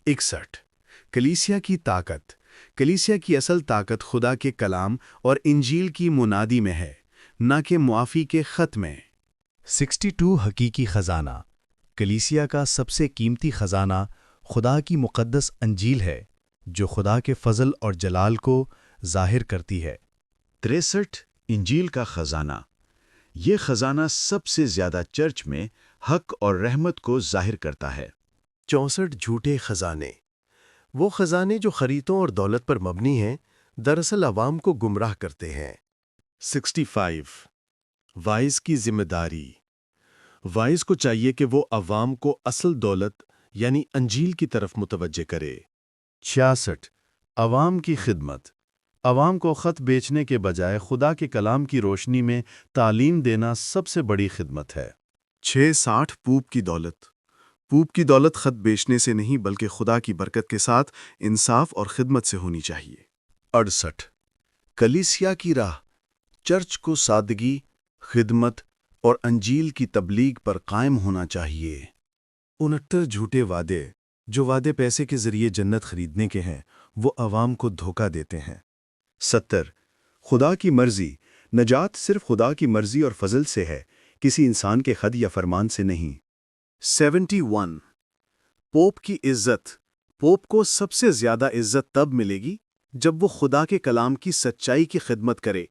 61 کلیسیا کی طاقت کلیسیا کی اصل طاقت خدا کے کلام اور انجیل کی منادی میں ہے، نہ کہ معافی کے خط میں۔ 62 حقیقی خزانہ کلیسیا کا سب سے قیمتی خزانہ خدا کی مقدس انجیل ہے جو خدا کے فضل اور جلال کو ظاہر کرتی ہے۔ 63 انجیل کا خزانہ یہ خزانہ سب سے زیادہ چرچ میں حق اور رحمت کو ظاہر کرتا ہے۔ 64 جھوٹے خزانے وہ خزانے جو خریدوں اور دولت پر مبنی ہیں، دراصل عوام کو گمراہ کرتے ہیں۔ 65 وائز کی ذمہ داری وائز کو چاہیے کہ وہ عوام کو اصل دولت یعنی انجیل کی طرف متوجہ کرے۔ 66 عوام کی خدمت عوام کو خط بیچنے کے بجائے خدا کے کلام کی روشنی میں تعلیم دینا سب سے بڑی خدمت ہے۔ 66 پوپ کی دولت پوپ کی دولت خط بیچنے سے نہیں بلکہ خدا کی برکت کے ساتھ انصاف اور خدمت سے ہونی چاہیے۔ 68 کلیسیا کی راہ چرچ کو سادگی، خدمت اور انجیل کی تبلیغ پر قائم ہونا چاہیے۔ 69 جھوٹے وعدے جو وعدے پیسے کے ذریعے جنت خریدنے کے ہیں، وہ عوام کو دھوکہ دیتے ہیں۔ 70 خدا کی مرضی نجات صرف خدا کی مرضی اور فضل سے ہے، کسی انسان کے خط یا فرمان سے نہیں۔ 71 پوپ کی عزت پوپ کو سب سے زیادہ عزت تب ملے گی جب وہ خدا کے کلام کی سچائی کی خدمت کرے،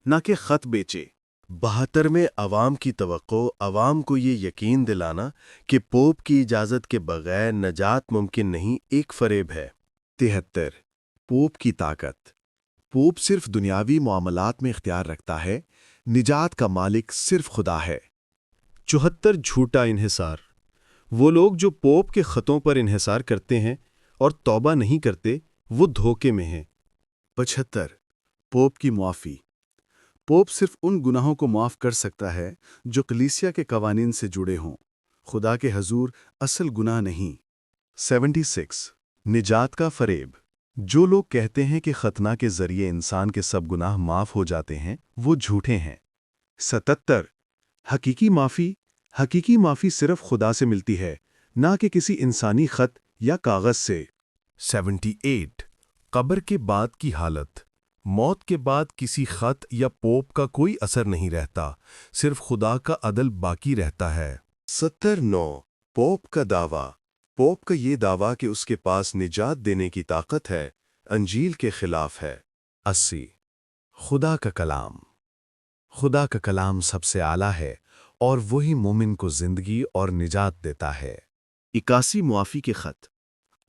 نہ کہ خط بیچے۔ 72 میں عوام کی توقع عوام کو یہ یقین دلانا کہ پوپ کی اجازت کے بغیر نجات ممکن نہیں ایک فریب ہے۔ 73 پوپ کی طاقت پوپ صرف دنیاوی معاملات میں اختیار رکھتا ہے، نجات کا مالک صرف خدا ہے۔ 74 جھوٹا انحصار وہ لوگ جو پوپ کے خطوں پر انحصار کرتے ہیں اور توبہ نہیں کرتے، وہ دھوکے میں ہیں۔ 75 پوپ کی معافی پوپ صرف ان گناہوں کو معاف کر سکتا ہے جو کلیسیا کے قوانین سے جڑے ہوں، خدا کے حضور اصل گناہ نہیں۔ 76 نجات کا فریب جو لوگ کہتے ہیں کہ ختنہ کے ذریعے انسان کے سب گناہ معاف ہو جاتے ہیں، وہ جھوٹے ہیں۔ 77 حقیقی معافی صرف خدا سے ملتی ہے، نہ کہ کسی انسانی خط یا کاغذ سے۔ 78 قبر کے بعد کی حالت موت کے بعد کسی خط یا پوپ کا کوئی اثر نہیں رہتا، صرف خدا کا عدل باقی رہتا ہے۔ 79 پوپ کا دعویٰ پوپ کا یہ دعویٰ کہ اس کے پاس نجات دینے کی طاقت ہے، انجیل کے خلاف ہے۔ 80 خدا کا کلام سب سے اعلیٰ ہے اور وہی مومن کو زندگی اور نجات دیتا ہے۔ 81 معافی کے خط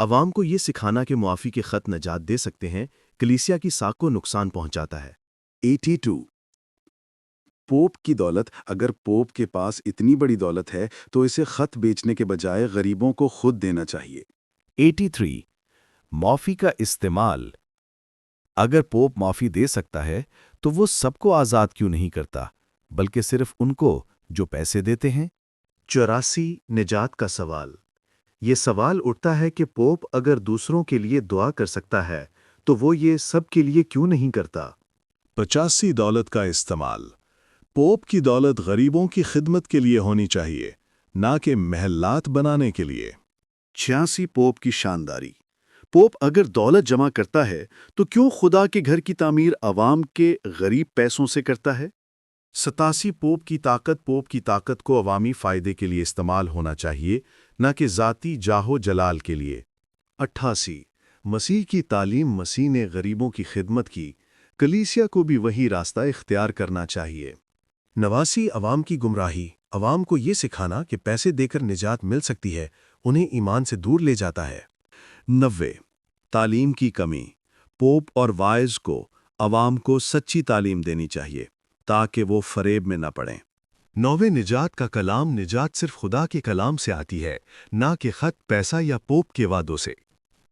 عوام کو یہ سکھانا کہ معافی کے خط نجات دے سکتے ہیں، کلیسیا کی ساکھ کو نقصان پہنچاتا ہے۔ 82 پوپ کی دولت اگر پوپ کے پاس اتنی بڑی دولت ہے تو اسے خط بیچنے کے بجائے غریبوں کو خود دینا چاہیے۔ 83 معافی کا استعمال اگر پوپ معافی دے سکتا ہے تو وہ سب کو آزاد کیوں نہیں کرتا بلکہ صرف ان کو جو پیسے دیتے ہیں۔ 84 نجات کا سوال یہ سوال اٹھتا ہے کہ پوپ اگر دوسروں کے لیے دعا کر سکتا ہے تو وہ یہ سب کے لیے کیوں نہیں کرتا۔ 85 دولت کا استعمال پوپ کی دولت غریبوں کی خدمت کے لیے ہونی چاہیے، نہ کہ محلات بنانے کے لیے۔ 86 پوپ کی شانداری پوپ اگر دولت جمع کرتا ہے تو کیوں خدا کے گھر کی تعمیر عوام کے غریب پیسوں سے کرتا ہے۔ 87 پوپ کی طاقت کو عوامی فائدے کے لیے استعمال ہونا چاہیے، نہ کہ ذاتی جاہ و جلال کے لیے۔ 88 مسیح کی تعلیم مسیح نے غریبوں کی خدمت کی، کلیسیا کو بھی وہی راستہ اختیار کرنا چاہیے۔ 89 عوام کی گمراہی عوام کو یہ سکھانا کہ پیسے دے کر نجات مل سکتی ہے، انہیں ایمان سے دور لے جاتا ہے۔ 90 تعلیم کی کمی پوپ اور وائز کو عوام کو سچی تعلیم دینی چاہیے تاکہ وہ فریب میں نہ پڑیں۔ 90 نجات کا کلام نجات صرف خدا کے کلام سے آتی ہے، نہ کہ خط، پیسہ یا پوپ کے وعدوں سے۔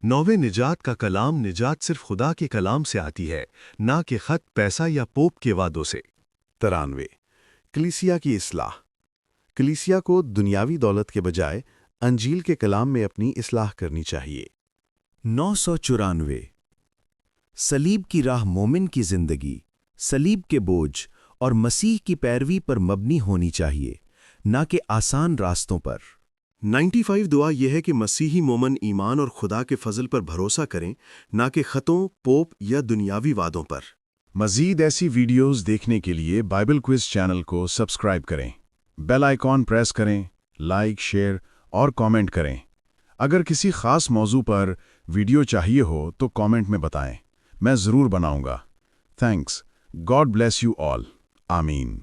90 نجات کا کلام نجات صرف خدا کے کلام سے آتی ہے، نہ کہ خط، پیسہ یا پوپ کے وعدوں سے۔ 93 کلیسیا کی اصلاح کلیسیا کو دنیاوی دولت کے بجائے انجیل کے کلام میں اپنی اصلاح کرنی چاہیے۔ 994 صلیب کی راہ مومن کی زندگی صلیب کے بوجھ اور مسیح کی پیروی پر مبنی ہونی چاہیے، نہ کہ آسان راستوں پر۔ 95 دعا یہ ہے کہ مسیحی مومن ایمان اور خدا کے فضل پر بھروسہ کریں، نہ کہ خطوں، پوپ یا دنیاوی وعدوں پر۔ مزید ایسی ویڈیوز دیکھنے کے لیے بائبل کوئز چینل کو سبسکرائب کریں، بیل آئیکن پریس کریں، لائک، شیئر اور کامنٹ کریں۔ اگر کسی خاص موضوع پر ویڈیو چاہیے ہو تو کامنٹ میں بتائیں، میں ضرور بناؤں گا۔ Thanks. God bless you all. آمین۔